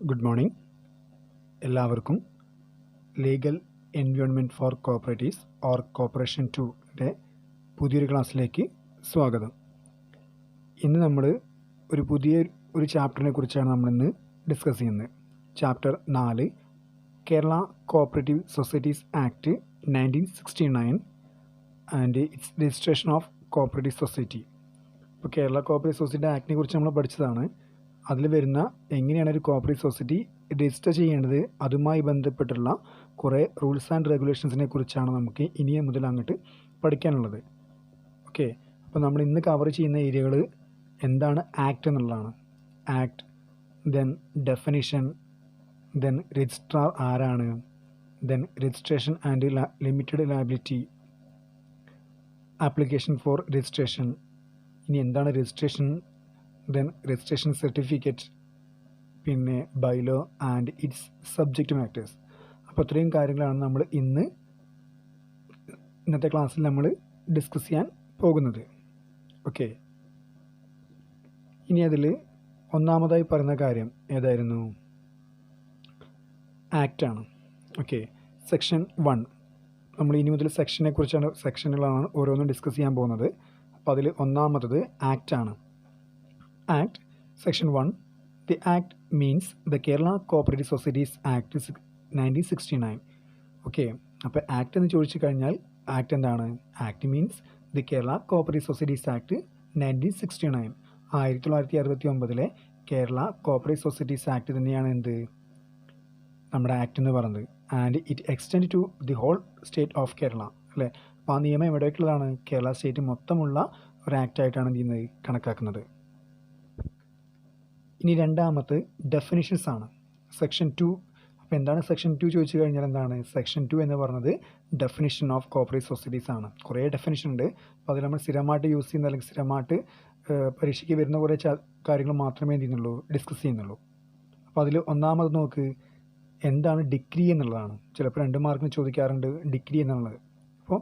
Good morning. എല്ലാവർക്കും legal environment for cooperatives or cooperation 2ൻ്റെ പുതിയൊരു ക്ലാസ്സിലേക്ക് സ്വാഗതം. ഇന്ന് നമ്മൾ ഒരു ചാപ്റ്ററിനെ കുറിച്ചാണ് നമ്മളിന്ന് ഡിസ്കസ് ചെയ്യുന്നത്. Chapter 4 Kerala cooperative societies act 1969 and it's registration of cooperative society. ഇപ്പോൾ കേരള കോപ്പറേറ്റീവ് സൊസൈറ്റി ആക്ടിനെ കുറിച്ച് നമ്മൾ പഠിച്ചതാണ്. അതിൽ വരുന്ന എങ്ങനെയാണ് ഒരു കോപ്പറേറ്റീവ് സൊസൈറ്റി രജിസ്റ്റർ ചെയ്യേണ്ടത്, അതുമായി ബന്ധപ്പെട്ടുള്ള കുറേ റൂൾസ് ആൻഡ് റെഗുലേഷൻസിനെ കുറിച്ചാണ് നമുക്ക് ഇനി മുതൽ അങ്ങോട്ട് പഠിക്കാനുള്ളത്. ഓക്കെ, അപ്പോൾ നമ്മൾ ഇന്ന് കവർ ചെയ്യുന്ന ഏരിയകൾ എന്താണ് ആക്ട് എന്നുള്ളതാണ്. Act, then definition, then registrar ആരാണ്, then registration and limited liability, application for registration, ഇനി എന്താണ് രജിസ്ട്രേഷൻ, ദെൻ രജിസ്ട്രേഷൻ സർട്ടിഫിക്കറ്റ്, പിന്നെ bylaw and its subject matters. അപ്പോൾ ഇത്രയും കാര്യങ്ങളാണ് നമ്മൾ ഇന്നത്തെ ക്ലാസ്സിൽ നമ്മൾ ഡിസ്കസ് ചെയ്യാൻ പോകുന്നത്. ഓക്കെ, ഇനി അതിൽ ഒന്നാമതായി പറയുന്ന കാര്യം ഏതായിരുന്നു? ആക്റ്റാണ്. Okay, section 1. നമ്മൾ ഇനി മുതൽ സെക്ഷനുകളാണ് ഓരോന്നും ഡിസ്കസ് ചെയ്യാൻ പോകുന്നത്. അപ്പോൾ അതിൽ ഒന്നാമത്തത് ആക്റ്റാണ്. Act, Section 1. The Act means the Kerala Cooperative Societies Act 1969. Okay, അപ്പോൾ ആക്ട് എന്ന് ചോദിച്ചു കഴിഞ്ഞാൽ ആക്ട് എന്താണ്? Act means the Kerala cooperative societies act 1969, 1969 Kerala cooperative societies act തന്നെയാണ് എന്ത് നമ്മുടെ ആക്ട് എന്ന് പറയുന്നത്. And it extend to the whole state of Kerala, അല്ലേ? അപ്പോൾ ആ നിയമം എവിടെയൊക്കെയുള്ളതാണ്? കേരള സ്റ്റേറ്റ് മൊത്തമുള്ള ഒരു ആക്റ്റായിട്ടാണ് എന്ത് ചെയ്യുന്നത്, കണക്കാക്കുന്നത്. ഇനി രണ്ടാമത്തെ ഡെഫിനിഷൻസ് ആണ്, സെക്ഷൻ 2. അപ്പോൾ എന്താണ് സെക്ഷൻ 2 ചോദിച്ചു കഴിഞ്ഞാൽ എന്താണ്? സെക്ഷൻ 2 എന്ന് പറയുന്നത് ഡെഫിനിഷൻ ഓഫ് കോപ്പറേറ്റീവ് സൊസൈറ്റീസ് ആണ്. കുറേ ഡെഫിനിഷൻ ഉണ്ട്. അപ്പോൾ അതിൽ നമ്മൾ സ്ഥിരമായിട്ട് യൂസ് ചെയ്യുന്ന അല്ലെങ്കിൽ സ്ഥിരമായിട്ട് പരീക്ഷയ്ക്ക് വരുന്ന കുറേ കാര്യങ്ങൾ മാത്രമേ എന്ത് ചെയ്യുന്നുള്ളൂ, ഡിസ്കസ് ചെയ്യുന്നുള്ളൂ. അപ്പോൾ അതിൽ ഒന്നാമത് നോക്ക്, എന്താണ് ഡിഗ്രി എന്നുള്ളതാണ്. ചിലപ്പോൾ 2 മാർക്കിന് ചോദിക്കാറുണ്ട് ഡിഗ്രി എന്നുള്ളത്. അപ്പോൾ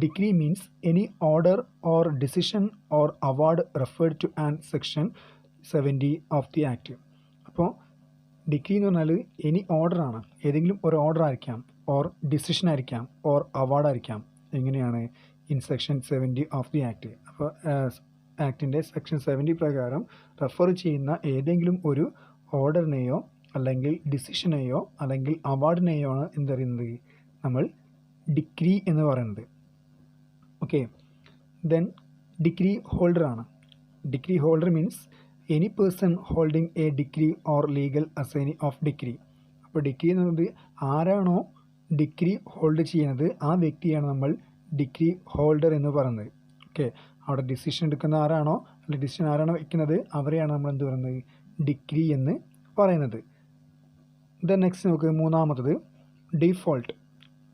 degree means any order or decision or award referred to an section 70 of the act. അപ്പോൾ ഡിഗ്രി എന്ന് പറഞ്ഞാൽ എനി ഓർഡറാണ്, ഏതെങ്കിലും ഒരു ഓർഡർ ആയിരിക്കാം, ഓർ ഡിസിഷൻ ആയിരിക്കാം, ഓർ അവാർഡ് ആയിരിക്കാം. എങ്ങനെയാണ്? In section 70 of the act. അപ്പോൾ ആക്ടിൻ്റെ സെക്ഷൻ 70 പ്രകാരം റെഫർ ചെയ്യുന്ന ഏതെങ്കിലും ഒരു ഓർഡറിനെയോ അല്ലെങ്കിൽ ഡിസിഷനെയോ അല്ലെങ്കിൽ അവാർഡിനെയോ ആണ് എന്തറിയുന്നത്, നമ്മൾ ഡിഗ്രി എന്ന് പറയുന്നത്. ഓക്കെ, ദെൻ ഡിഗ്രി ഹോൾഡറാണ്. Degree holder means any person holding a degree or legal assignee of degree. അപ്പോൾ ഡിഗ്രി എന്ന് പറയുന്നത് ആരാണോ ഡിഗ്രി ഹോൾഡ് ചെയ്യുന്നത് ആ വ്യക്തിയാണ് നമ്മൾ ഡിഗ്രി ഹോൾഡർ എന്ന് പറയുന്നത്. ഓക്കെ, അവിടെ ഡിസിഷൻ എടുക്കുന്ന ആരാണോ അല്ലെങ്കിൽ ഡിസിഷൻ ആരാണോ വയ്ക്കുന്നത് അവരെയാണ് നമ്മൾ എന്ത് പറയുന്നത്, ഡിഗ്രി എന്ന് പറയുന്നത്. ദെൻ നെക്സ്റ്റ് നമുക്ക് മൂന്നാമത്തത് default.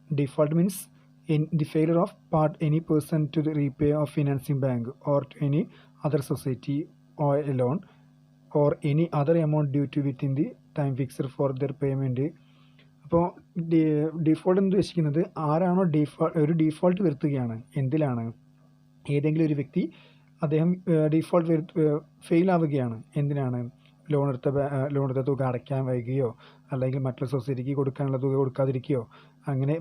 Default means in the failure of part any person to repay of financing bank or to any other society or a loan or any other amount due to within the time fixed for their payment. അപ്പോൾ default എന്ന് ഉദ്ദേശിക്കുന്നത് ആരാണോ ഒരു default വരുത്തുകയാണ്. എന്തിലാണ്? ഏതെങ്കിലും ഒരു വ്യക്തി അദ്ദേഹം default fail ആവുകയാണ്. എന്തിനാണ്? ലോൺ എടുത്ത തുക അടയ്ക്കാൻ വൈകുകയോ അല്ലെങ്കിൽ മറ്റുള്ള സൊസൈറ്റിക്ക് കൊടുക്കാനുള്ള തുക കൊടുക്കാതിരിക്കുകയോ അങ്ങനെ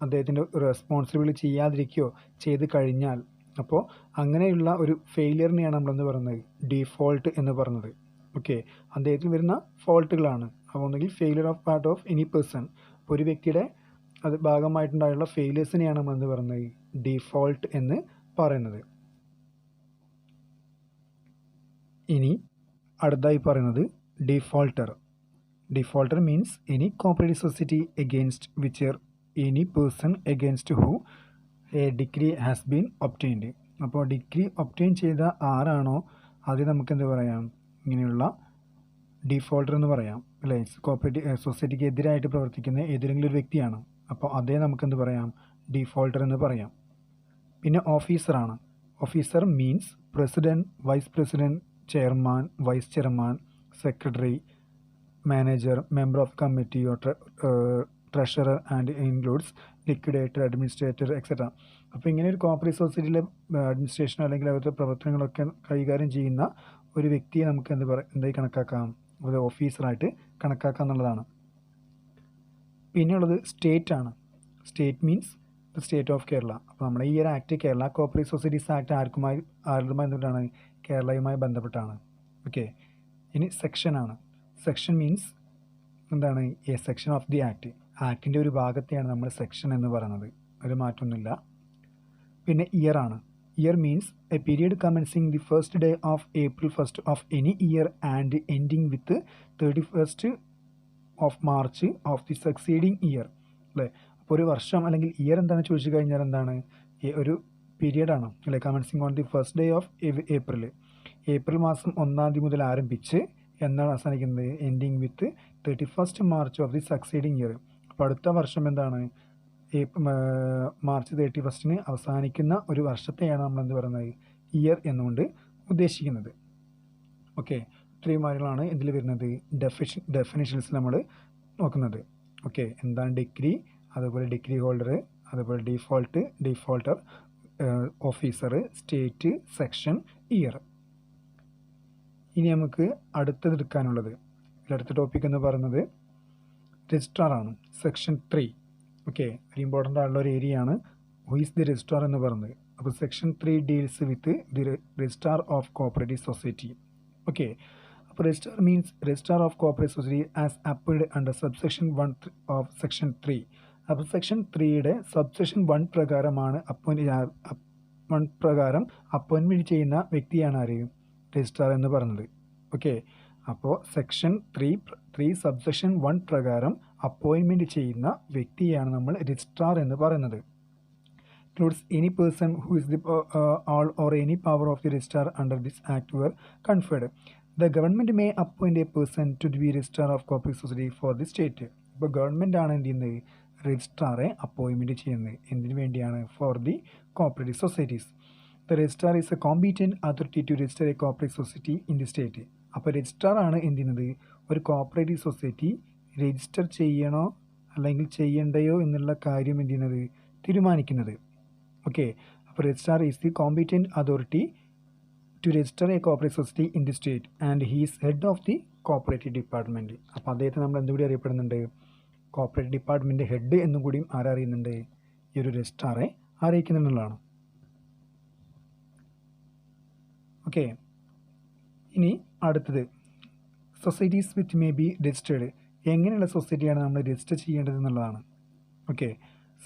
അദ്ദേഹത്തിൻ്റെ റെസ്പോൺസിബിലിറ്റി ചെയ്യാതിരിക്കുകയോ ചെയ്ത് കഴിഞ്ഞാൽ, അപ്പോൾ അങ്ങനെയുള്ള ഒരു ഫെയിലിയറിനെയാണ് നമ്മളെന്ന് പറയുന്നത് ഡിഫോൾട്ട് എന്ന് പറയുന്നത്. ഓക്കെ, അദ്ദേഹത്തിന് വരുന്ന ഫോൾട്ടുകളാണ്. അപ്പോൾ ഒന്നുകിൽ failure of part of any person, ഒരു വ്യക്തിയുടെ ഭാഗമായിട്ടുണ്ടായുള്ള ഫെയിലിയേഴ്സിനെയാണ് നമ്മളെന്ന് പറയുന്നത് ഡിഫോൾട്ട് എന്ന് പറയുന്നത്. ഇനി അടുത്തായി പറയുന്നത് defaulter. Defaulter means any cooperative society against which any person against who A degree has been obtained. അപ്പോൾ ഡിഗ്രി ഒബ്റ്റെയിൻ ചെയ്ത ആരാണോ അത് നമുക്ക് എന്ത് പറയാം, ഇങ്ങനെയുള്ള ഡിഫോൾട്ടർ എന്ന് പറയാം, അല്ലേ? കോപ്പറേറ്റീവ് സൊസൈറ്റിക്ക് എതിരായിട്ട് പ്രവർത്തിക്കുന്ന ഏതെങ്കിലും ഒരു വ്യക്തിയാണ്. അപ്പോൾ അതേ നമുക്കെന്ത് പറയാം, ഡിഫോൾട്ടർ എന്ന് പറയാം. പിന്നെ ഓഫീസറാണ്. Officer means president, vice president, chairman, vice chairman, secretary, manager, member of committee or treasurer and includes liquidator, administrator etcetera. അപ്പോൾ ഇങ്ങനെ ഒരു കോപ്പറേറ്റീവ് സൊസൈറ്റിയിലെ അഡ്മിനിസ്ട്രേഷൻ അല്ലെങ്കിൽ അവരുടെ പ്രവർത്തനങ്ങളൊക്കെ കൈകാര്യം ചെയ്യുന്ന ഒരു വ്യക്തിയെ നമുക്ക് എന്തായി കണക്കാക്കാം, ഒരു ഓഫീസറായിട്ട് കണക്കാക്കുക എന്നുള്ളതാണ്. പിന്നെയുള്ളത് സ്റ്റേറ്റ് ആണ്. State means the state of Kerala. അപ്പോൾ നമ്മുടെ ഈ ഒരു act Kerala cooperative societies act ആരുമായി ബന്ധപ്പെട്ടാണ്? കേരളയുമായി ബന്ധപ്പെട്ടാണ്. ഓക്കെ. ഇനി സെക്ഷനാണ്. സെക്ഷൻ മീൻസ് എന്താണ്? A section of the act. ആക്ടിൻ്റെ ഒരു ഭാഗത്തെയാണ് നമ്മൾ സെക്ഷൻ എന്ന് പറയുന്നത്. ഒരു മാറ്റമൊന്നുമില്ല. പിന്നെ ഇയർ ആണ്. Year means A period commencing the first day of April 1st of any year and ending with 31st of March of the succeeding year. അല്ലേ? അപ്പോൾ ഒരു വർഷം അല്ലെങ്കിൽ ഇയർ എന്താണെന്ന് ചോദിച്ചു കഴിഞ്ഞാൽ എന്താണ്? ഒരു പീരിയഡാണ് അല്ലേ? Commencing on the first day of April. April മാസം 1-ാം തീയതി മുതൽ ആരംഭിച്ച് എന്നാണ് അവസാനിക്കുന്നത്? Ending with 31st March of the succeeding year. അപ്പോൾ അടുത്ത വർഷം എന്താണ്? മാർച്ച് 31st അവസാനിക്കുന്ന ഒരു വർഷത്തെയാണ് നമ്മൾ എന്ത് പറയുന്നത്? ഇയർ എന്നുകൊണ്ട് ഉദ്ദേശിക്കുന്നത്. ഓക്കെ. ഇത്രയും കാര്യങ്ങളാണ് ഇതിൽ വരുന്നത്. ഡെഫിനിഷൻസ് നമ്മൾ നോക്കുന്നത്. ഓക്കെ. എന്താണ് ഡിഗ്രി, അതുപോലെ ഡിഗ്രി ഹോൾഡർ, അതുപോലെ defaulter, officer, state, section, year. ഇനി നമുക്ക് അടുത്തത് എടുക്കാനുള്ളത്, അടുത്ത ടോപ്പിക് എന്ന് പറയുന്നത് രജിസ്ട്രാർ ആണ്. സെക്ഷൻ 3. ഓക്കെ. ഒരു ഇമ്പോർട്ടൻ്റ് ആയിട്ടുള്ള ഒരു ഏരിയ ആണ് ഹു ഈസ് ദി രജിസ്ട്രാർ എന്ന് പറയുന്നത്. അപ്പോൾ section 3 deals with the registrar of cooperative society. Okay. അപ്പോൾ registrar means registrar of cooperative society as appointed under subsection 1 of section 3. അപ്പോൾ സെക്ഷൻ 3യുടെ സബ്സെക്ഷൻ 1 പ്രകാരമാണ് അപ്പോയിൻമെൻറ്റ് ചെയ്യുന്ന വ്യക്തിയാണ് ആര്? രജിസ്ട്രാർ എന്ന് പറയുന്നത്. ഓക്കെ. അപ്പോൾ സെക്ഷൻ 3 സബ്സെക്ഷൻ 1 പ്രകാരം അപ്പോയിൻമെൻറ്റ് ചെയ്യുന്ന വ്യക്തിയാണ് നമ്മൾ രജിസ്ട്രാർ എന്ന് പറയുന്നത്. Includes any person who is the all or any power of the registrar under this act were conferred. The government may appoint a person to be registrar of cooperative society for the state. ഇപ്പോൾ government ആണ് എന്ത് ചെയ്യുന്നത്? രജിസ്ട്രാറെ appointment ചെയ്യുന്നത്. എന്തിനു വേണ്ടിയാണ്? For the cooperative societies. The registrar is a competent authority to register a cooperative society in the state. അപ്പോൾ registrar ആണ് എന്ത് ചെയ്യുന്നത്? ഒരു കോപ്പറേറ്റീവ് സൊസൈറ്റി രജിസ്റ്റർ ചെയ്യണോ അല്ലെങ്കിൽ ചെയ്യണ്ടയോ എന്നുള്ള കാര്യം എന്ത് ചെയ്യുന്നത്? തീരുമാനിക്കുന്നത്. ഓക്കെ. അപ്പോൾ registrar is the competent authority to register a cooperative society in the state and he is head of the cooperative department. അപ്പോൾ അദ്ദേഹത്തെ നമ്മൾ എന്തുകൂടി അറിയപ്പെടുന്നുണ്ട്? കോപ്പറേറ്റീവ് ഡിപ്പാർട്ട്മെൻറ്റ് ഹെഡ് എന്നും കൂടിയും ആരറിയുന്നുണ്ട്? ഈ ഒരു രജിസ്ട്രാറെ അറിയിക്കുന്നുള്ളതാണ്. ഓക്കെ. ഇനി അടുത്തത് societies which may be registered. എങ്ങനെയുള്ള സൊസൈറ്റിയാണ് നമ്മൾ രജിസ്റ്റർ ചെയ്യേണ്ടത് എന്നുള്ളതാണ്. Okay.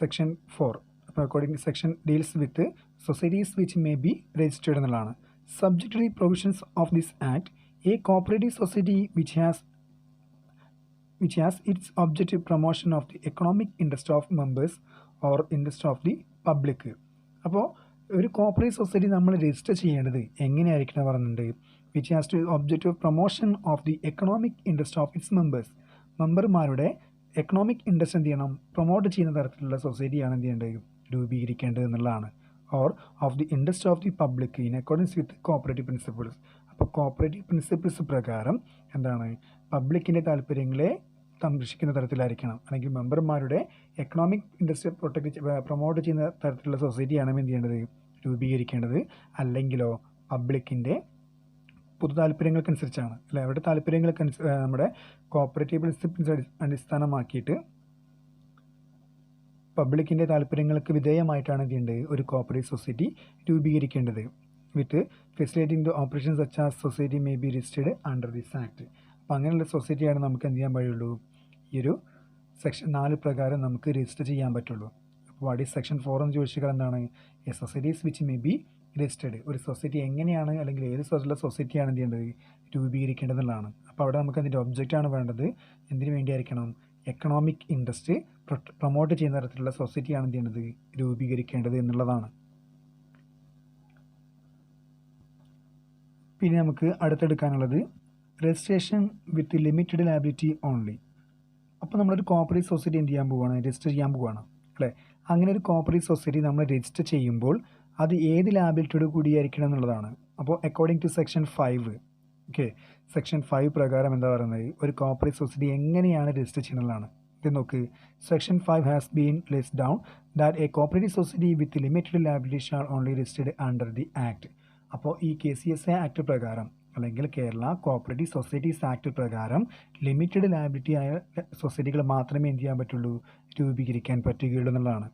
Section 4 according section deals with societies which may be registered എന്നുള്ളതാണ്. Subject to the provisions of this act, a cooperative society which has its objective promotion of the economic interest of members or interest of the public. അപ്പോൾ ഒരു cooperative society നമ്മൾ register ചെയ്യേണ്ടത് എങ്ങനെയായിരിക്കണം പറയുന്നുണ്ട്? Which has to objective promotion of the economic interest of its members. മെമ്പർമാരുടെ economic interest എന്ത് ചെയ്യണം? Promote ചെയ്യുന്ന തരത്തിലുള്ള സൊസൈറ്റിയാണ് എന്ത് ചെയ്യേണ്ടത്? രൂപീകരിക്കേണ്ടത് എന്നുള്ളതാണ്. Or of the interest of the public in accordance with cooperative principles. അപ്പോൾ കോപ്പറേറ്റീവ് പ്രിൻസിപ്പിൾസ് പ്രകാരം എന്താണ്? പബ്ലിക്കിൻ്റെ താല്പര്യങ്ങളെ സംരക്ഷിക്കുന്ന തരത്തിലായിരിക്കണം, അല്ലെങ്കിൽ മെമ്പർമാരുടെ എക്കണോമിക് ഇൻട്രസ്റ്റ് പ്രൊമോട്ട് ചെയ്യുന്ന തരത്തിലുള്ള സൊസൈറ്റിയാണ് എന്ത് ചെയ്യേണ്ടത്? രൂപീകരിക്കേണ്ടത്. അല്ലെങ്കിലോ പബ്ലിക്കിൻ്റെ പൊതു താല്പര്യങ്ങൾക്കനുസരിച്ചാണ് അല്ലെ, അവരുടെ താല്പര്യങ്ങൾക്കനുസരിച്ച് നമ്മുടെ കോപ്പറേറ്റീവ് പ്രിൻസിപ്പിൾസ് അടിസ്ഥാനമാക്കിയിട്ട് പബ്ലിക്കിൻ്റെ താല്പര്യങ്ങൾക്ക് വിധേയമായിട്ടാണ് എന്ത് ചെയ്യേണ്ടത്? ഒരു കോപ്പറേറ്റീവ് സൊസൈറ്റി രൂപീകരിക്കേണ്ടത്. With facilitating the operation such as society may be registered under this act. അപ്പോൾ അങ്ങനെയുള്ള സൊസൈറ്റിയാണ് നമുക്ക് എന്ത് ചെയ്യാൻ കഴിയുള്ളൂ? ഈ ഒരു സെക്ഷൻ 4 പ്രകാരം നമുക്ക് രജിസ്റ്റർ ചെയ്യാൻ പറ്റുള്ളൂ. അപ്പോൾ വാട്ട് ഈസ് സെക്ഷൻ 4 എന്ന് ചോദിച്ചാൽ എന്താണ്? A societies which may be registered. ഒരു സൊസൈറ്റി എങ്ങനെയാണ് അല്ലെങ്കിൽ ഏത് തരത്തിലുള്ള സൊസൈറ്റിയാണ് എന്ത് ചെയ്യേണ്ടത്? രൂപീകരിക്കേണ്ടതെന്നുള്ളതാണ്. അപ്പോൾ അവിടെ നമുക്ക് അതിൻ്റെ ഒബ്ജക്റ്റാണ് വേണ്ടത്. എന്തിനു വേണ്ടിയായിരിക്കണം? എക്കണോമിക് ഇൻട്രസ്റ്റ് പ്രൊമോട്ട് ചെയ്യുന്ന തരത്തിലുള്ള സൊസൈറ്റിയാണ് എന്ത് ചെയ്യേണ്ടത്? രൂപീകരിക്കേണ്ടത് എന്നുള്ളതാണ്. പിന്നെ നമുക്ക് അടുത്തെടുക്കാനുള്ളത് registration with limited liability only. അപ്പോൾ നമ്മളൊരു കോപ്പറേറ്റീവ് സൊസൈറ്റി എന്ത് ചെയ്യാൻ പോവുകയാണ്? രജിസ്റ്റർ ചെയ്യാൻ പോവുകയാണ് അല്ലേ. അങ്ങനെ ഒരു കോപ്പറേറ്റീവ് സൊസൈറ്റി നമ്മൾ രജിസ്റ്റർ ചെയ്യുമ്പോൾ അത് ഏത് ലാബിലിറ്റിയോട് കൂടിയായിരിക്കണം എന്നുള്ളതാണ്. അപ്പോൾ according to section 5, okay, section 5 പ്രകാരം എന്താ പറയുന്നത്? ഒരു കോപ്പറേറ്റീവ് സൊസൈറ്റി എങ്ങനെയാണ് രജിസ്റ്റർ ചെയ്യുന്നതാണ്. ഇത് നോക്ക്. Section 5 has been list down that a cooperative society with limited liability shall only registered under the act. അപ്പോൾ ഈ KCSA ആക്ട് പ്രകാരം അല്ലെങ്കിൽ കേരള കോപ്പറേറ്റീവ് സൊസൈറ്റീസ് ആക്ട് പ്രകാരം ലിമിറ്റഡ് ലയബിലിറ്റി ആയ സൊസൈറ്റികൾ മാത്രമേ എന്ത് ചെയ്യാൻ പറ്റുള്ളൂ, രൂപീകരിക്കാൻ പറ്റുകയുള്ളൂ എന്നുള്ളതാണ്.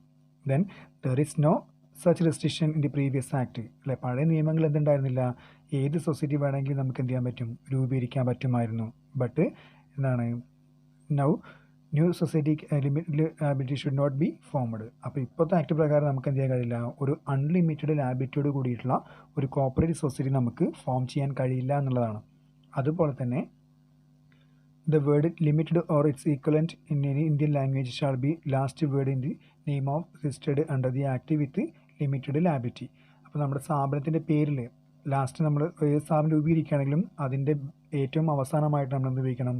Then there is no such restriction in the previous act. അല്ലെ, പഴയ നിയമങ്ങൾ എന്തുണ്ടായിരുന്നില്ല, ഏത് സൊസൈറ്റി വേണമെങ്കിലും നമുക്ക് എന്ത് ചെയ്യാൻ പറ്റും, രൂപീകരിക്കാൻ പറ്റുമായിരുന്നു. ബട്ട് എന്താണ്, now new society liability should not be formed. അപ്പോൾ ഇപ്പോഴത്തെ ആക്ട് പ്രകാരം നമുക്ക് എന്ത് ചെയ്യാൻ കഴിയില്ല, ഒരു അൺലിമിറ്റഡ് ലാബിലിറ്റിയോട് കൂടിയിട്ടുള്ള ഒരു കോപ്പറേറ്റീവ് സൊസൈറ്റി നമുക്ക് ഫോം ചെയ്യാൻ കഴിയില്ല എന്നുള്ളതാണ്. അതുപോലെ തന്നെ the word limited or its equivalent in any Indian language shall be last word in the name of registered under the act with limited liability. അപ്പോൾ നമ്മുടെ സ്ഥാപനത്തിൻ്റെ പേരിൽ ലാസ്റ്റ് നമ്മൾ ഏത് സ്ഥാപനം രൂപീകരിക്കുകയാണെങ്കിലും അതിൻ്റെ ഏറ്റവും അവസാനമായിട്ട് നമ്മൾ എന്ത് ഉപയോഗിക്കണം,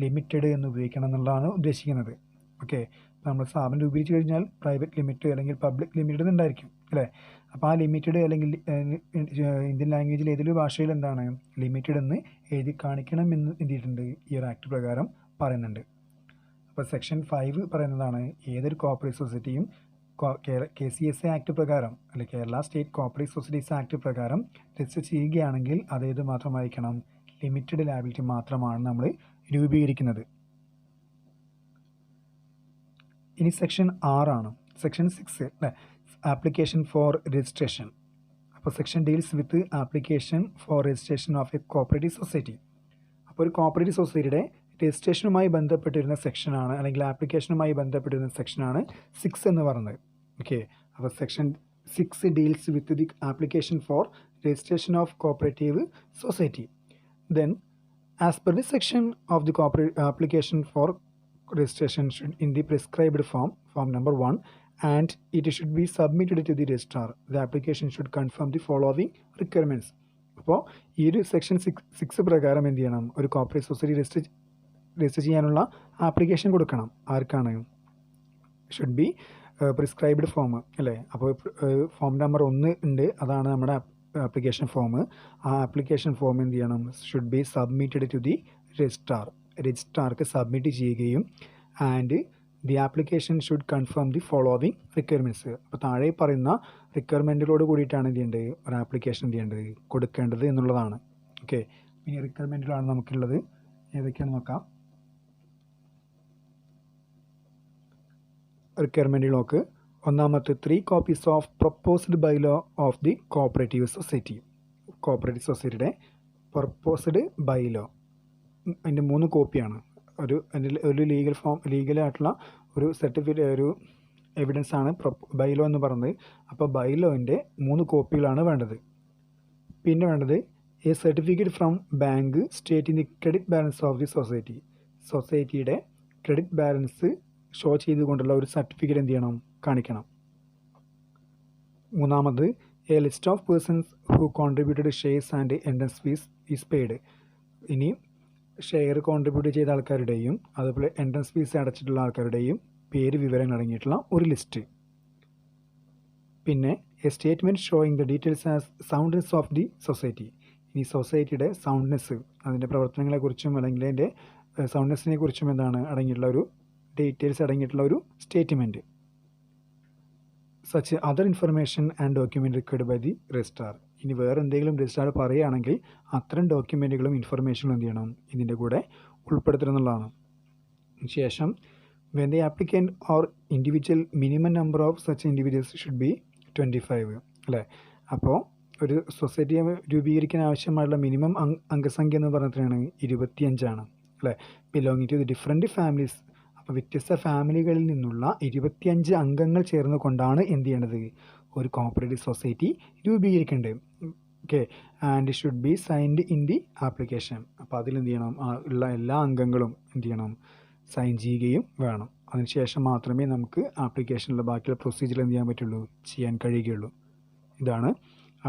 ലിമിറ്റഡ് എന്ന് ഉപയോഗിക്കണം എന്നുള്ളതാണ് ഉദ്ദേശിക്കുന്നത്. ഓക്കെ, നമ്മൾ സ്ഥാപനം രൂപീകരിച്ച് കഴിഞ്ഞാൽ പ്രൈവറ്റ് ലിമിറ്റഡ് അല്ലെങ്കിൽ പബ്ലിക് ലിമിറ്റഡ് ഉണ്ടായിരിക്കും അല്ലേ. അപ്പോൾ ആ ലിമിറ്റഡ് അല്ലെങ്കിൽ ഇന്ത്യൻ ലാംഗ്വേജിൽ ഏതൊരു ഭാഷയിൽ എന്താണ് ലിമിറ്റഡ് എന്ന് എഴുതി കാണിക്കണം എന്ന് എന്തിയിട്ടുണ്ട്, ഈ ഒരു ആക്ട് പ്രകാരം പറയുന്നുണ്ട്. അപ്പോൾ സെക്ഷൻ 5 പറയുന്നതാണ്, ഏതൊരു കോപ്പറേറ്റീവ് സൊസൈറ്റിയും KCSA ആക്ട് പ്രകാരം അല്ലെങ്കിൽ Kerala state cooperative societies act പ്രകാരം രജിസ്റ്റർ ചെയ്യുകയാണെങ്കിൽ അതേത് മാത്രമായിരിക്കണം, ലിമിറ്റഡ് ലയബിലിറ്റി മാത്രമാണ് നമ്മൾ രൂപീകരിക്കുന്നത്. ഇനി സെക്ഷൻ 6 സെക്ഷൻ 6 അല്ലേ, ആപ്ലിക്കേഷൻ ഫോർ രജിസ്ട്രേഷൻ. അപ്പോൾ section deals with application for registration of A cooperative society. അപ്പോൾ ഒരു കോപ്പറേറ്റീവ് സൊസൈറ്റിയുടെ രജിസ്ട്രേഷനുമായി ബന്ധപ്പെട്ടിരുന്ന സെക്ഷനാണ് അല്ലെങ്കിൽ ആപ്ലിക്കേഷനുമായി ബന്ധപ്പെട്ടിരുന്ന സെക്ഷനാണ് 6 എന്ന് പറയുന്നത്. ഓക്കെ, അപ്പോൾ section 6 deals with the application for registration of cooperative society. Then as per the section of the application for registration should in the prescribed form number 1, and it should be submitted to the registrar. The application should confirm the following requirements. അപ്പോൾ ഈ ഒരു section 6 പ്രകാരം എന്ത് ചെയ്യണം, ഒരു cooperative society register ചെയ്യാനുള്ള application കൊടുക്കണം. ആർക്കാണ്, ഷുഡ് ബി പ്രിസ്ക്രൈബ്ഡ് ഫോം അല്ലേ. അപ്പോൾ ഫോം നമ്പർ 1 ഉണ്ട്, അതാണ് നമ്മുടെ ആപ്ലിക്കേഷൻ ഫോം. ആ ആപ്ലിക്കേഷൻ ഫോം എന്ത് ചെയ്യണം, should be submitted to the രജിസ്ട്രാർക്ക് സബ്മിറ്റ് ചെയ്യുകയും and the application should confirm the following requirements. അപ്പോൾ താഴെ പറയുന്ന റിക്വയർമെൻറ്റിലോട് കൂടിയിട്ടാണ് എന്ത് ചെയ്യേണ്ടത്, ഒരു ആപ്ലിക്കേഷൻ എന്ത് ചെയ്യേണ്ടത്, കൊടുക്കേണ്ടത് എന്നുള്ളതാണ്. ഓക്കെ, ഇനി റിക്വയർമെൻറ്റിലാണ് നമുക്കുള്ളത്, ഏതൊക്കെയാണെന്ന് നോക്കാം. റിക്വയർമെൻറ്റിൽ നോക്ക്, ഒന്നാമത്തെ 3 copies of proposed bylaw of the cooperative society. Cooperative സൊസൈറ്റിയുടെ പ്രൊപ്പോസ്ഡ് ബൈലോ അതിൻ്റെ 3 കോപ്പിയാണ്. ഒരു ലീഗലായിട്ടുള്ള ഒരു സർട്ടിഫിക്കറ്റ്, ഒരു എവിഡൻസ് ആണ് ബൈലോ എന്ന് പറയുന്നത്. അപ്പോൾ ബൈലോൻ്റെ 3 കോപ്പികളാണ് വേണ്ടത്. പിന്നെ വേണ്ടത് a certificate from bank stating the credit balance of the society. സൊസൈറ്റിയുടെ ക്രെഡിറ്റ് ബാലൻസ് ഷോ ചെയ്തുകൊണ്ടുള്ള ഒരു സർട്ടിഫിക്കറ്റ് എന്ത് ചെയ്യണം, കാണിക്കണം. മൂന്നാമത് a list of persons who contributed shares and entrance fees is paid. ഇനി ഷെയർ കോൺട്രിബ്യൂട്ട് ചെയ്ത ആൾക്കാരുടെയും അതുപോലെ എൻട്രൻസ് ഫീസ് അടച്ചിട്ടുള്ള ആൾക്കാരുടെയും പേര് വിവരങ്ങൾ അടങ്ങിയിട്ടുള്ള ഒരു ലിസ്റ്റ്. പിന്നെ A statement showing the details as soundness of the society. ഇനി സൊസൈറ്റിയുടെ സൗണ്ട്നെസ്, അതിൻ്റെ പ്രവർത്തനങ്ങളെക്കുറിച്ചും അല്ലെങ്കിൽ അതിൻ്റെ സൗണ്ട്നെസ്സിനെ കുറിച്ചും എന്താണ് അടങ്ങിയിട്ടുള്ള ഒരു ഡീറ്റെയിൽസ് അടങ്ങിയിട്ടുള്ള ഒരു statement. Such other information and document required by the registrar. ഇനി വേറെ എന്തെങ്കിലും രജിസ്ട്രാർ പറയുകയാണെങ്കിൽ അത്തരം ഡോക്യുമെൻറ്റുകളും ഇൻഫർമേഷനും എന്ത് ചെയ്യണം, ഇതിൻ്റെ കൂടെ ഉൾപ്പെടുത്തണം എന്നുള്ളതാണ്. ശേഷം when the applicant or individual minimum number of such individuals should be 25 അല്ലേ. അപ്പോൾ ഒരു സൊസൈറ്റി രൂപീകരിക്കാൻ ആവശ്യമായുള്ള മിനിമം അംഗസംഖ്യ എന്ന് പറഞ്ഞിട്ടാണ് 25 അല്ലേ. Belonging to the different families. അപ്പോൾ വ്യത്യസ്ത ഫാമിലികളിൽ നിന്നുള്ള 25 അംഗങ്ങൾ ചേർന്ന് കൊണ്ടാണ് എന്ത് ചെയ്യേണ്ടത്, ഒരു കോപ്പറേറ്റീവ് സൊസൈറ്റി രൂപീകരിക്കേണ്ടത്. Okay, and should be signed in the application. അപ്പോൾ അതിലെന്ത് ചെയ്യണം, ഉള്ള എല്ലാ അംഗങ്ങളും എന്ത് ചെയ്യണം, സൈൻ ചെയ്യുകയും വേണം. അതിനുശേഷം മാത്രമേ നമുക്ക് ആപ്ലിക്കേഷനിലെ ബാക്കിയുള്ള പ്രൊസീജിയർ എന്ത് ചെയ്യാൻ പറ്റുള്ളൂ, ചെയ്യാൻ കഴിയുകയുള്ളൂ. ഇതാണ്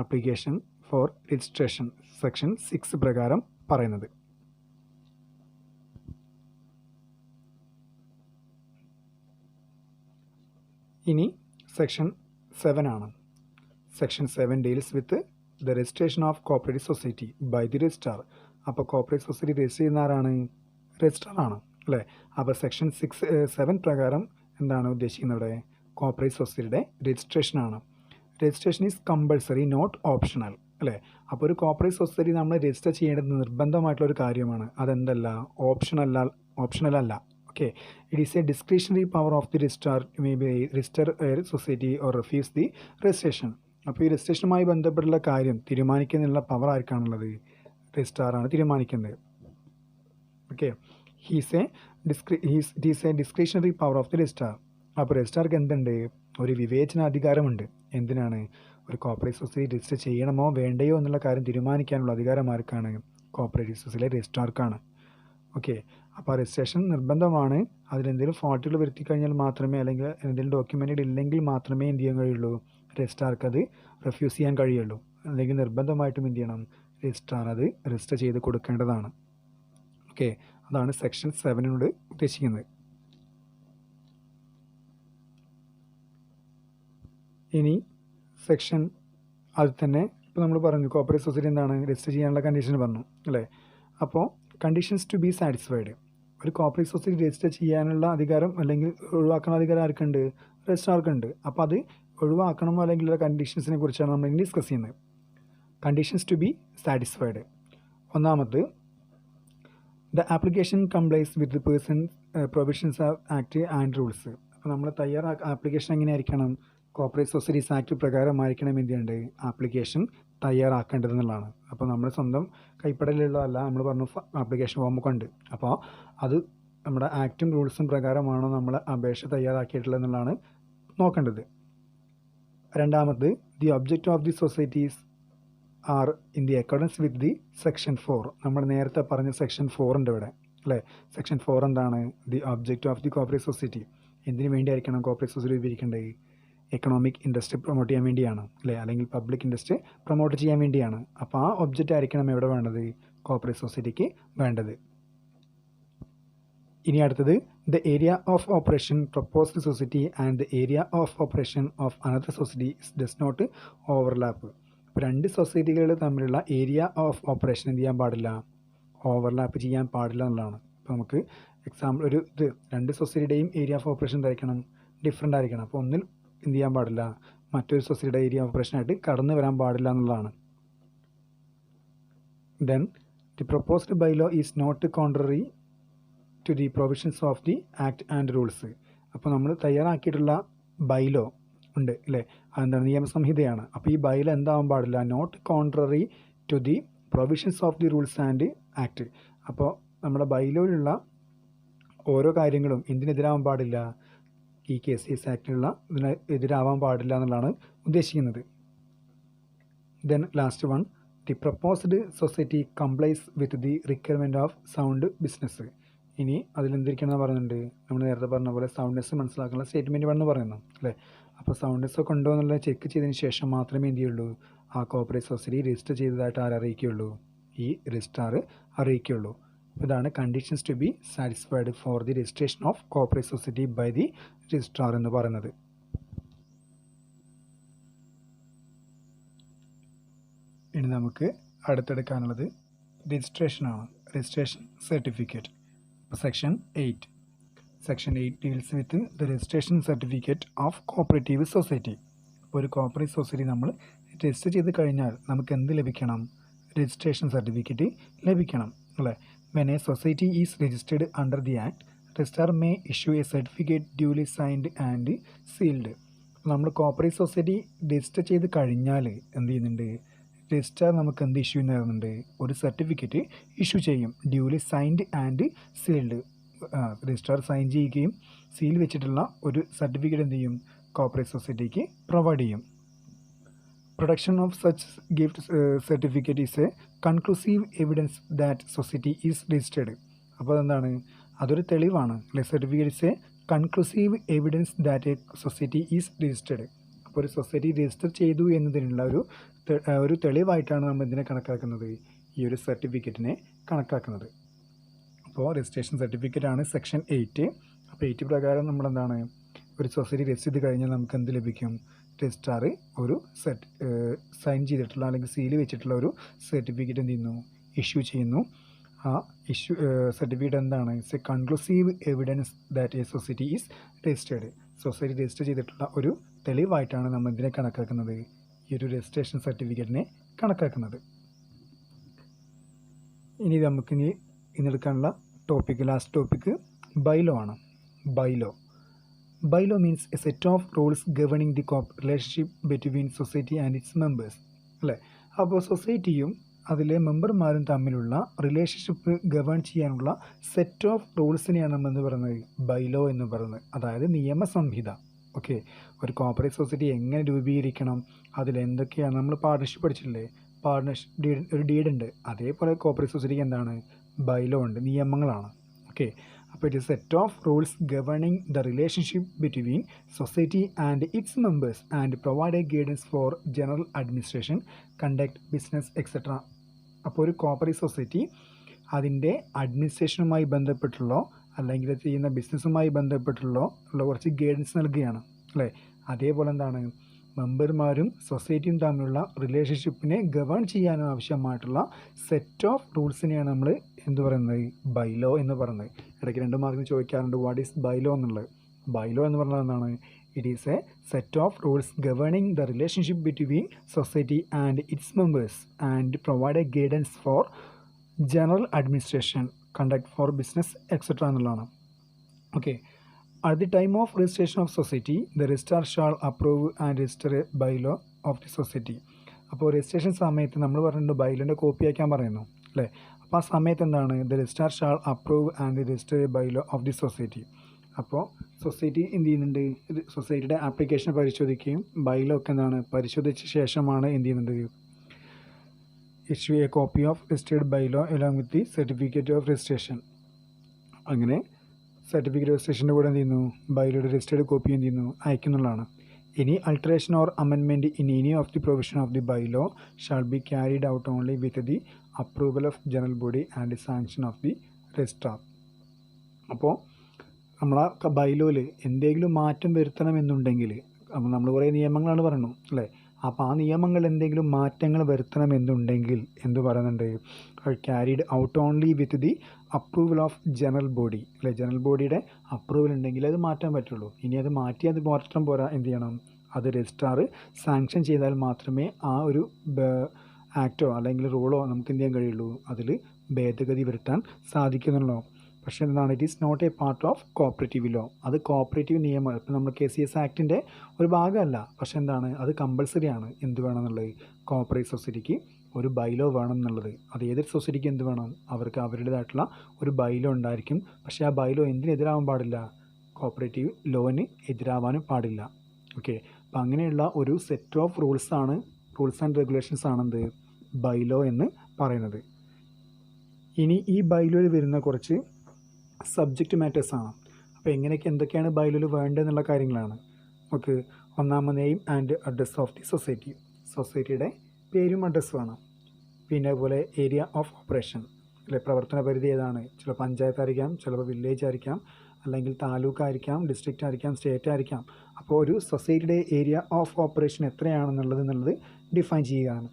ആപ്ലിക്കേഷൻ ഫോർ രജിസ്ട്രേഷൻ സെക്ഷൻ 6 പ്രകാരം പറയുന്നത്. ഇനി സെക്ഷൻ 7 ആണ്. Section 7 deals with the registration of cooperative society by the registrar. അപ്പോൾ കോപ്പറേറ്റീവ് സൊസൈറ്റി രജിസ്റ്റർ ചെയ്യുന്ന ആരാണ്, രജിസ്ട്രാർ ആണ് അല്ലേ. അപ്പോൾ സെക്ഷൻ 7 പ്രകാരം എന്താണ് ഉദ്ദേശിക്കുന്നത്, ഇവിടെ കോപ്പറേറ്റീവ് സൊസൈറ്റിയുടെ രജിസ്ട്രേഷനാണ്. Registration is compulsory not optional. അല്ലേ? അപ്പോൾ ഒരു കോർപ്പറേറ്റ് സൊസൈറ്റി നമ്മൾ രജിസ്റ്റർ ചെയ്യേണ്ടത് നിർബന്ധമായിട്ടുള്ളൊരു കാര്യമാണ്. അതെന്തല്ല, ഓപ്ഷണലല്ല. Okay, it is a discretionary power of the registrar may be register a society or refuse the registration. അപ്പോൾ ഈ രജിസ്ട്രേഷനുമായി ബന്ധപ്പെട്ടുള്ള കാര്യം തീരുമാനിക്കുന്നതിനുള്ള പവർ ആർക്കാണുള്ളത്? രജിസ്ട്രാറാണ് തീരുമാനിക്കുന്നത്. Okay, it is a discretionary power of the registrar. അപ്പോൾ രജിസ്ട്രാർക്ക് എന്തുണ്ട്? ഒരു വിവേചനാധികാരമുണ്ട്. എന്തിനാണ്? ഒരു കോർപ്പറേറ്റ് സൊസൈറ്റി രജിസ്റ്റർ ചെയ്യണമോ വേണ്ടയോ എന്നുള്ള കാര്യം തീരുമാനിക്കാനുള്ള അധികാരം ആർക്കാണ്? കോർപ്പറേറ്റ് സൊസൈറ്റിയിലെ രജിസ്ട്രാർക്കാണ്. ഓക്കെ, അപ്പോൾ ആ രജിസ്ട്രേഷൻ നിർബന്ധമാണ്. അതിലെന്തെങ്കിലും ഫോൾട്ടുകൾ വരുത്തി കഴിഞ്ഞാൽ മാത്രമേ, അല്ലെങ്കിൽ എന്തെങ്കിലും ഡോക്യുമെൻറ്റഡ് ഇല്ലെങ്കിൽ മാത്രമേ എന്ത് ചെയ്യാൻ കഴിയുള്ളൂ? രജിസ്ട്രാർക്ക് അത് റെഫ്യൂസ് ചെയ്യാൻ കഴിയുള്ളൂ. അല്ലെങ്കിൽ നിർബന്ധമായിട്ടും എന്ത് ചെയ്യണം? രജിസ്ട്രാർ അത് രജിസ്റ്റർ ചെയ്ത് കൊടുക്കേണ്ടതാണ്. ഓക്കെ, അതാണ് സെക്ഷൻ 7 ഉദ്ദേശിക്കുന്നത്. ഇനി സെക്ഷൻ അതിൽ തന്നെ ഇപ്പോൾ നമ്മൾ പറഞ്ഞു കോർപ്പറേറ്റ് സൊസൈറ്റി എന്താണ് രജിസ്റ്റർ ചെയ്യാനുള്ള കണ്ടീഷൻ പറഞ്ഞു അല്ലേ? അപ്പോൾ കണ്ടീഷൻസ് ടു ബി സാറ്റിസ്ഫൈഡ്. ഒരു കോർപ്പറേറ്റ് സൊസൈറ്റി രജിസ്റ്റർ ചെയ്യാനുള്ള അധികാരം അല്ലെങ്കിൽ ഒഴിവാക്കുന്ന അധികാരം ആർക്കുണ്ട്? രജിസ്ട്രാർക്കുണ്ട്. അപ്പോൾ അത് ഒഴിവാക്കണമോ അല്ലെങ്കിൽ കണ്ടീഷൻസിനെ കുറിച്ചാണ് നമ്മൾ ഇനി ഡിസ്കസ് ചെയ്യുന്നത്. Conditions to be satisfied. ഒന്നാമത്, the application complies with the provisions of act and rules. അപ്പോൾ നമ്മൾ ആപ്ലിക്കേഷൻ എങ്ങനെയായിരിക്കണം? കോർപ്പറേറ്റ് സൊസൈറ്റീസ് ആക്ട് പ്രകാരമായിരിക്കണം എന്ത് ചെയ്യേണ്ടത്? ആപ്ലിക്കേഷൻ തയ്യാറാക്കേണ്ടതെന്നുള്ളതാണ്. അപ്പോൾ നമ്മൾ സ്വന്തം കൈപ്പടലുള്ളതല്ല. നമ്മൾ പറഞ്ഞു ആപ്ലിക്കേഷൻ ഫോമൊക്കെ ഉണ്ട്. അപ്പോൾ അത് നമ്മുടെ ആക്റ്റും റൂൾസും പ്രകാരമാണോ നമ്മൾ അപേക്ഷ തയ്യാറാക്കിയിട്ടുള്ളതെന്നുള്ളതാണ് നോക്കേണ്ടത്. രണ്ടാമത്, the object of the societies are in the accordance with the section 4. നമ്മൾ നേരത്തെ പറഞ്ഞ സെക്ഷൻ 4 ഉണ്ട് ഇവിടെ അല്ലേ? സെക്ഷൻ 4 എന്താണ്? The object of the corporate society. എന്തിനു വേണ്ടിയായിരിക്കണം കോർപ്പറേറ്റ് സൊസൈറ്റി ഉപയോഗിക്കേണ്ടത്? എക്കണോമിക് ഇൻട്രസ്റ്റ് പ്രൊമോട്ട് ചെയ്യാൻ വേണ്ടിയാണ് അല്ലേ? അല്ലെങ്കിൽ പബ്ലിക് ഇൻട്രസ്റ്റ് പ്രൊമോട്ട് ചെയ്യാൻ വേണ്ടിയാണ്. അപ്പോൾ ആ ഒബ്ജക്റ്റ് ആയിരിക്കണം എവിടെ വേണ്ടത്? കോർപ്പറേറ്റ് സൊസൈറ്റിക്ക് വേണ്ടത്. ഇനി അടുത്തത്, the area of operation proposed society and the area of operation of another society does not overlap. ഇപ്പോൾ രണ്ട് സൊസൈറ്റികൾ തമ്മിലുള്ള ഏരിയ ഓഫ് ഓപ്പറേഷൻ എന്ത് ചെയ്യാൻ പാടില്ല? ഓവർലാപ്പ് ചെയ്യാൻ പാടില്ല എന്നുള്ളതാണ്. ഇപ്പോൾ നമുക്ക് എക്സാമ്പിൾ രണ്ട് സൊസൈറ്റിയുടെയും ഏരിയ ഓഫ് ഓപ്പറേഷൻ എന്തായിരിക്കണം? ഡിഫറെൻ്റ് ആയിരിക്കണം. അപ്പോൾ ഒന്നിൽ എന്ത് ചെയ്യാൻ പാടില്ല? മറ്റൊരു സൊസൈറ്റിയുടെ ഏരിയ ഓഫ് ഓപ്പറേഷനായിട്ട് കടന്നു വരാൻ പാടില്ല എന്നുള്ളതാണ്. Then the proposed bylaw is not contrary to the provisions of the act and rules. അപ്പോൾ നമ്മൾ തയ്യാറാക്കിയിട്ടുള്ള ബൈലോ ഉണ്ട് അല്ലേ? അതെന്താണ്? നിയമസംഹിതയാണ്. അപ്പോൾ ഈ ബൈലോ എന്താവാൻ പാടില്ല? Not contrary to the provisions of the rules and act. അപ്പോൾ നമ്മുടെ ബൈലോയിലുള്ള ഓരോ കാര്യങ്ങളും എന്തിനെതിരാവാൻ പാടില്ല? ഈ KCS ആക്ടിനുള്ള ഇതിന് എതിരാവാൻ പാടില്ല എന്നുള്ളതാണ് ഉദ്ദേശിക്കുന്നത്. Then last one, the proposed society complies with the requirement of sound business. ഇനി അതിലെന്തിരിക്കണമെന്ന് പറയുന്നുണ്ട്? നമ്മൾ നേരത്തെ പറഞ്ഞ പോലെ സൗണ്ട്നെസ് മനസ്സിലാക്കാനുള്ള സ്റ്റേറ്റ്മെൻറ്റ് വേണമെന്ന് പറയുന്നു അല്ലേ? അപ്പോൾ സൗണ്ട്നെസ് ഒക്കെ ഉണ്ടോ എന്നുള്ളത് ചെക്ക് ചെയ്തതിന് ശേഷം മാത്രമേ എന്ത് ചെയ്യുള്ളൂ? ആ കോർപ്പറേറ്റ് സൊസൈറ്റി രജിസ്റ്റർ ചെയ്തതായിട്ട് ആരറിയിക്കുകയുള്ളൂ? ഈ രജിസ്ട്രാർ അറിയിക്കുകയുള്ളൂ. ഇതാണ് conditions to be satisfied for the registration of corporate society by the registrar എന്ന് പറയുന്നത്. ഇനി നമുക്ക് അടുത്തെടുക്കാനുള്ളത് രജിസ്ട്രേഷനാണ്. Registration certificate. Section 8. Section 8 deals with the registration certificate of cooperative society. അപ്പോൾ ഒരു കോപ്പറേറ്റ് സൊസൈറ്റി നമ്മൾ രജിസ്റ്റർ ചെയ്ത് കഴിഞ്ഞാൽ നമുക്ക് എന്ത് ലഭിക്കണം? രജിസ്ട്രേഷൻ സർട്ടിഫിക്കറ്റ് ലഭിക്കണം അല്ലേ? When a society is registered under the Act, registrar may issue a certificate duly signed and sealed. നമ്മൾ കോർപ്പറേറ്റ് സൊസൈറ്റി രജിസ്റ്റർ ചെയ്ത് കഴിഞ്ഞാൽ എന്ത് ചെയ്യുന്നുണ്ട്? രജിസ്ട്രാർ നമുക്ക് എന്ത് ഇഷ്യൂ ചെയ്യുന്നുണ്ട്? ഒരു സർട്ടിഫിക്കറ്റ് ഇഷ്യൂ ചെയ്യും. Duly signed and sealed. Registrar sign ചെയ്യുകയും സീൽ വെച്ചിട്ടുള്ള ഒരു സർട്ടിഫിക്കറ്റ് എന്ത് ചെയ്യും? കോർപ്പറേറ്റ് സൊസൈറ്റിക്ക് പ്രൊവൈഡ് ചെയ്യും. Production of such gift certificate is a conclusive evidence that society is registered. അപ്പോൾ എന്താണ്? അതൊരു തെളിവാണ് അല്ലെ? Certificate is A conclusive evidence that A society is registered. അപ്പോൾ ഒരു സൊസൈറ്റി രജിസ്റ്റർ ചെയ്തു എന്നതിനുള്ള ഒരു തെളിവായിട്ടാണ് നമ്മൾ ഇതിനെ കണക്കാക്കുന്നത്? ഈ ഒരു സർട്ടിഫിക്കറ്റിനെ കണക്കാക്കുന്നത്. അപ്പോൾ രജിസ്ട്രേഷൻ സർട്ടിഫിക്കറ്റ് ആണ് സെക്ഷൻ 8. അപ്പോൾ 8 പ്രകാരം നമ്മളെന്താണ്? ഒരു സൊസൈറ്റി രജിസ്റ്റർ ചെയ്ത് കഴിഞ്ഞാൽ നമുക്ക് എന്ത് ലഭിക്കും? രജിസ്ട്രാർ ഒരു സൈൻ ചെയ്തിട്ടുള്ള അല്ലെങ്കിൽ സീൽ വെച്ചിട്ടുള്ള ഒരു സർട്ടിഫിക്കറ്റ് എന്ത് ചെയ്യുന്നു? ഇഷ്യൂ ചെയ്യുന്നു. ആ സർട്ടിഫിക്കറ്റ് എന്താണ്? It's A conclusive evidence that A society is registered. Society register ചെയ്തിട്ടുള്ള ഒരു തെളിവായിട്ടാണ് നമ്മൾ ഇതിനെ കണക്കാക്കുന്നത്? ഈ ഒരു രജിസ്ട്രേഷൻ സർട്ടിഫിക്കറ്റിനെ കണക്കാക്കുന്നത്. ഇനി നമുക്കിനി ഇന്നെടുക്കാനുള്ള ലാസ്റ്റ് ടോപ്പിക്ക് ബൈലോ ആണ്. Bylaw means A set of rules governing the relationship between society and its members അല്ലേ. അപ്പോൾ സൊസൈറ്റിയും അതിലെ മെമ്പർമാരും തമ്മിലുള്ള റിലേഷൻഷിപ്പ് ഗവേൺ ചെയ്യാനുള്ള സെറ്റ് ഓഫ് റൂൾസിനെയാണ് നമ്മൾ എന്ന് പറയുന്നത് ബൈലോ എന്ന് പറയുന്നത്, അതായത് നിയമസംഹിത. ഓക്കെ, ഒരു കോർപ്പറേറ്റ് സൊസൈറ്റി എങ്ങനെ രൂപീകരിക്കണം, അതിലെന്തൊക്കെയാണ് നമ്മൾ പാർട്ണർഷിപ്പ് പഠിച്ചില്ലേ, പാർട്ണർഷിപ്പ് ഡീഡ് ഒരു ഡീഡുണ്ട്, അതേപോലെ കോർപ്പറേറ്റ് സൊസൈറ്റിക്ക് എന്താണ് ബൈലോ ഉണ്ട്, നിയമങ്ങളാണ്. ഓക്കെ, അപ്പോൾ it is set of rules governing the relationship between society and its members and provide a guidance for general administration, conduct business etcetera. അപ്പോൾ ഒരു കോർപ്പറേറ്റ് സൊസൈറ്റി അതിൻ്റെ അഡ്മിനിസ്ട്രേഷനുമായി ബന്ധപ്പെട്ടുള്ള അല്ലെങ്കിൽ ചെയ്യുന്ന ബിസിനസ്സുമായി ബന്ധപ്പെട്ടുള്ള കുറച്ച് ഗൈഡൻസ് നൽകുകയാണ് അല്ലേ. അതേപോലെ എന്താണ് മെമ്പർമാരും സൊസൈറ്റിയും തമ്മിലുള്ള റിലേഷൻഷിപ്പിനെ ഗവേൺ ചെയ്യാൻ ആവശ്യമായിട്ടുള്ള സെറ്റ് ഓഫ് റൂൾസിനെയാണ് നമ്മൾ എന്ത് പറയുന്നത് ബൈലോ എന്ന് പറയുന്നത്. ഇടയ്ക്ക് 2 മാർക്കിന് ചോദിക്കാറുണ്ട് വാട്ട് ഈസ് ബൈലോ എന്നുള്ളത്. ബൈലോ എന്ന് പറഞ്ഞാൽ എന്താണ്? It is a set of rules governing the relationship between society and its members and provide a guidance for general administration, conduct for business etcetera എന്നുള്ളതാണ്. Okay, at the time of registration of society, the registrar shall approve and register a bylaw of the society. അപ്പോൾ registration സമയത്ത് നമ്മൾ പറഞ്ഞിട്ടുണ്ട് ബൈലോൻ്റെ copy അയക്കാൻ പറയുന്നു അല്ലേ. അപ്പോൾ ആ സമയത്ത് എന്താണ് the registrar shall approve and register A bylaw of the society. അപ്പോൾ സൊസൈറ്റി എന്ത് ചെയ്യുന്നുണ്ട്, സൊസൈറ്റിയുടെ ആപ്ലിക്കേഷൻ പരിശോധിക്കുകയും ബൈലോ ഒക്കെ എന്താണ് പരിശോധിച്ച ശേഷമാണ് എന്ത് ചെയ്യുന്നുണ്ട് issue a copy of registered bylaw along with the certificate of registration. അങ്ങനെ സർട്ടിഫിക്കറ്റ് രജിസ്ട്രേഷൻ്റെ കൂടെ എന്ത് ചെയ്യുന്നു ബൈലോയുടെ രജിസ്റ്റേർഡ് കോപ്പി എന്ത് ചെയ്യുന്നു അയക്കുന്നുള്ളതാണ്. Any alteration or amendment in any of the provision of the bylaw shall be carried out only with the approval of general body and sanction of the registrar. അപ്പോൾ നമ്മളാ ബൈലോയിൽ എന്തെങ്കിലും മാറ്റം വരുത്തണമെന്നുണ്ടെങ്കിൽ അപ്പോൾ നമ്മൾ കുറേ നിയമങ്ങളാണ് പറയുന്നു അല്ലേ. അപ്പോൾ ആ നിയമങ്ങൾ എന്തെങ്കിലും മാറ്റങ്ങൾ വരുത്തണമെന്നുണ്ടെങ്കിൽ എന്ത് പറയുന്നുണ്ട് carried out only with the approval of general body അല്ലെ. ജനറൽ ബോഡിയുടെ അപ്രൂവൽ ഉണ്ടെങ്കിൽ അത് മാറ്റാൻ പറ്റുള്ളൂ. ഇനി അത് മാറ്റി അത് മാത്രം പോരാ, എന്ത് ചെയ്യണം അത് രജിസ്ട്രാർ സാങ്ഷൻ ചെയ്താൽ മാത്രമേ ആ ഒരു ആക്റ്റോ അല്ലെങ്കിൽ റൂളോ നമുക്ക് എന്ത് ചെയ്യാൻ കഴിയുള്ളൂ, അതിൽ ഭേദഗതി വരുത്താൻ സാധിക്കുന്നുള്ളൂ. പക്ഷേ എന്താണ് it is not a part of cooperative law. അത് കോപ്പറേറ്റീവ് നിയമം ഇപ്പം നമ്മൾ KCS ആക്ടിൻ്റെ ഒരു ഭാഗമല്ല. പക്ഷേ എന്താണ് അത് കമ്പൾസറി ആണ്. എന്ത് വേണമെന്നുള്ളത് കോപ്പറേറ്റ് സൊസൈറ്റിക്ക് ഒരു ബൈലോ വേണം എന്നുള്ളത്. അത് ഏതൊരു സൊസൈറ്റിക്ക് എന്ത് വേണം, അവർക്ക് അവരുടേതായിട്ടുള്ള ഒരു ബൈലോ ഉണ്ടായിരിക്കും. പക്ഷേ ആ ബൈലോ എന്തിനെതിരാവാൻ പാടില്ല, കോപ്പറേറ്റീവ് ലോന് എതിരാവാനും പാടില്ല. ഓക്കെ, അപ്പം അങ്ങനെയുള്ള ഒരു set of rules and regulations ആണെന്ത് ബൈലോ എന്ന് പറയുന്നത്. ഇനി ഈ ബൈലോയിൽ വരുന്ന കുറച്ച് സബ്ജക്റ്റ് മാറ്റേഴ്സാണ്. അപ്പോൾ എന്തൊക്കെയാണ് ബൈലോയിൽ വേണ്ടതെന്നുള്ള കാര്യങ്ങളാണ്. നമുക്ക് ഒന്നാമത് name and address of the society, സൊസൈറ്റിയുടെ പേരും അഡ്രസ്സും ആണ്. പിന്നെ അതുപോലെ ഏരിയ ഓഫ് ഓപ്പറേഷൻ അല്ലെ, പ്രവർത്തന പരിധി ഏതാണ്, ചിലപ്പോൾ പഞ്ചായത്ത് ആയിരിക്കാം, ചിലപ്പോൾ വില്ലേജ് ആയിരിക്കാം, അല്ലെങ്കിൽ താലൂക്ക് ആയിരിക്കാം, ഡിസ്ട്രിക്റ്റ് ആയിരിക്കാം, സ്റ്റേറ്റ് ആയിരിക്കാം. അപ്പോൾ ഒരു സൊസൈറ്റിയുടെ ഏരിയ ഓഫ് ഓപ്പറേഷൻ എത്രയാണെന്നുള്ളത് ഡിഫൈൻ ചെയ്യുകയാണ്.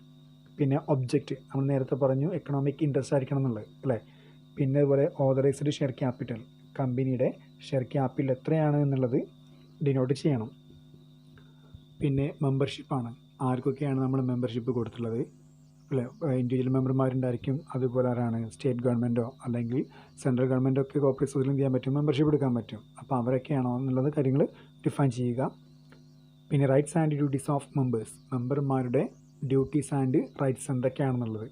പിന്നെ ഒബ്ജക്റ്റ് നമ്മൾ നേരത്തെ പറഞ്ഞു എക്കണോമിക് ഇൻട്രസ്റ്റ് ആയിരിക്കണം എന്നുള്ളത് അല്ലേ. പിന്നെ അതുപോലെ ഓതറൈസ്ഡ് ഷെയർ ക്യാപിറ്റൽ, കമ്പനിയുടെ ഷെയർ ക്യാപിറ്റൽ എത്രയാണ് എന്നുള്ളത് ഡിനോട്ട് ചെയ്യണം. പിന്നെ മെമ്പർഷിപ്പാണ്, ആർക്കൊക്കെയാണ് നമ്മൾ മെമ്പർഷിപ്പ് കൊടുത്തുള്ളത് അല്ലേ. ഇൻഡിവിജ്വൽ മെമ്പർമാരുണ്ടായിരിക്കും, അതുപോലെ ആരാണ് സ്റ്റേറ്റ് ഗവൺമെൻറ്റോ അല്ലെങ്കിൽ സെൻട്രൽ ഗവൺമെൻറ്റോ ഒക്കെ കോർപ്പറേറ്റ് സൊസൈറ്റിയിൽ ചെയ്യാൻ പറ്റും, മെമ്പർഷിപ്പ് എടുക്കാൻ പറ്റും. അപ്പോൾ അവരൊക്കെയാണോ എന്നുള്ളത് കാര്യങ്ങൾ ഡിഫൈൻ ചെയ്യുക. പിന്നെ rights and duties of members, മെമ്പർമാരുടെ ഡ്യൂട്ടീസ് ആൻഡ് റൈറ്റ്സ് എന്തൊക്കെയാണെന്നുള്ളത്.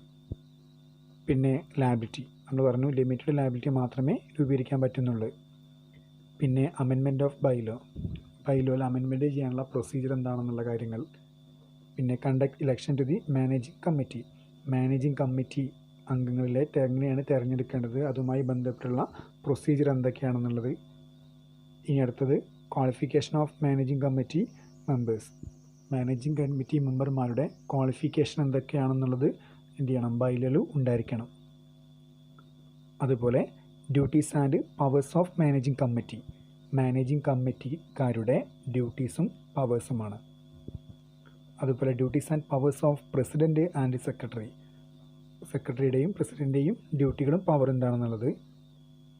പിന്നെ ലാബിലിറ്റി നമ്മൾ പറഞ്ഞു ലിമിറ്റഡ് ലാബിലിറ്റി മാത്രമേ രൂപീകരിക്കാൻ പറ്റുന്നുള്ളൂ. പിന്നെ അമെൻമെൻറ്റ് ഓഫ് ബൈലോയിൽ അമെൻമെൻറ്റ് ചെയ്യാനുള്ള പ്രൊസീജിയർ എന്താണെന്നുള്ള കാര്യങ്ങൾ. പിന്നെ conduct election to the managing committee അംഗങ്ങളിലെ എങ്ങനെയാണ് തിരഞ്ഞെടുക്കേണ്ടത്, അതുമായി ബന്ധപ്പെട്ടുള്ള പ്രൊസീജിയർ എന്തൊക്കെയാണെന്നുള്ളത്. ഇനി അടുത്തത് qualification of managing committee members, managing committee മെമ്പർമാരുടെ ക്വാളിഫിക്കേഷൻ എന്തൊക്കെയാണെന്നുള്ളത് എന്ത് ചെയ്യണം ബൈലോയിൽ ഉണ്ടായിരിക്കണം. അതുപോലെ duties and powers of managing കമ്മിറ്റിക്കാരുടെ ഡ്യൂട്ടീസും പവേഴ്സുമാണ്. അതുപോലെ duties and powers of president and സെക്രട്ടറിയുടെയും പ്രസിഡൻ്റെയും ഡ്യൂട്ടികളും പവർ എന്താണെന്നുള്ളത്.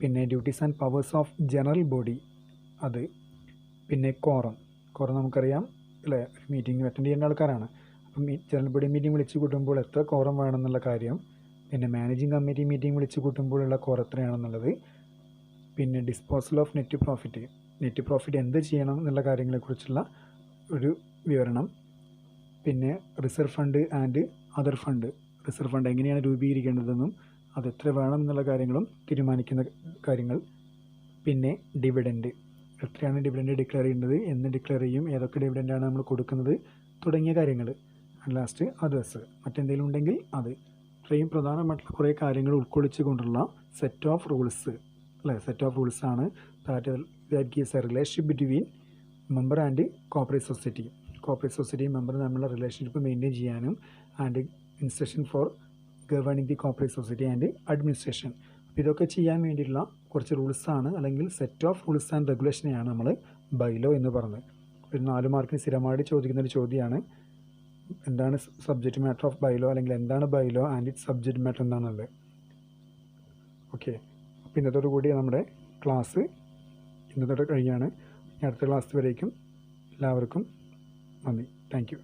പിന്നെ duties and powers of general body അത്. പിന്നെ കോറം നമുക്കറിയാം അല്ലേ, ഒരു മീറ്റിംഗ് അറ്റൻഡ് ചെയ്യേണ്ട ആൾക്കാരാണ്. അപ്പോൾ ജനറൽ ബോഡി മീറ്റിംഗ് വിളിച്ച് കൂട്ടുമ്പോൾ എത്ര കോറം വേണമെന്നുള്ള കാര്യം, പിന്നെ മാനേജിങ് കമ്മിറ്റി മീറ്റിംഗ് വിളിച്ച് കൂട്ടുമ്പോഴുള്ള കോറം എത്രയാണെന്നുള്ളത്, പിന്നെ ഡിസ്പോസൽ ഓഫ് നെറ്റ് പ്രോഫിറ്റ് എന്ത് ചെയ്യണം എന്നുള്ള കാര്യങ്ങളെക്കുറിച്ചുള്ള ഒരു വിവരണം, പിന്നെ reserve fund and other fund, reserve fund എങ്ങനെയാണ് രൂപീകരിക്കേണ്ടതെന്നും അത് എത്ര വേണം എന്നുള്ള കാര്യങ്ങളും തീരുമാനിക്കുന്ന കാര്യങ്ങൾ, പിന്നെ ഡിവിഡൻഡ് എത്രയാണ് ഡിവിഡൻഡ് ഡിക്ലെയർ ചെയ്യേണ്ടത്, എന്ന് ഡിക്ലെയർ ചെയ്യും, ഏതൊക്കെ ഡിവിഡൻഡാണ് നമ്മൾ കൊടുക്കുന്നത് തുടങ്ങിയ കാര്യങ്ങൾ. ലാസ്റ്റ് അതേഴ്സ് മറ്റെന്തെങ്കിലും ഉണ്ടെങ്കിൽ അത്. ഇത്രയും പ്രധാനമായിട്ടുള്ള കുറേ കാര്യങ്ങൾ ഉൾക്കൊള്ളിച്ചു കൊണ്ടുള്ള സെറ്റ് ഓഫ് റൂൾസ് അല്ലേ, സെറ്റ് ഓഫ് റൂൾസാണ് that gives a relationship between member and corporate society member തമ്മിലുള്ള റിലേഷൻഷിപ്പ് മെയിൻറ്റെയിൻ ചെയ്യാനും and instruction for governing the corporate society and administration. അപ്പോൾ ഇതൊക്കെ ചെയ്യാൻ വേണ്ടിയിട്ടുള്ള കുറച്ച് റൂൾസാണ് അല്ലെങ്കിൽ സെറ്റ് ഓഫ് റൂൾസ് ആൻഡ് റെഗുലേഷനെയാണ് നമ്മൾ ബൈലോ എന്ന് പറയുന്നത്. ഒരു 4 മാർക്കിന് സ്ഥിരമായിട്ട് ചോദിക്കുന്നൊരു ചോദ്യമാണ്, എന്താണ് സബ്ജക്റ്റ് മാറ്റർ ഓഫ് ബൈലോ, അല്ലെങ്കിൽ എന്താണ് bylaw and it subject matter എന്താണുള്ളത്. ഓക്കെ, അപ്പോൾ ഇന്നത്തോടുകൂടി നമ്മുടെ ക്ലാസ് കഴിയാണ്. അടുത്ത ക്ലാസ് വരേക്കും എല്ലാവർക്കും നന്ദി. Thank you.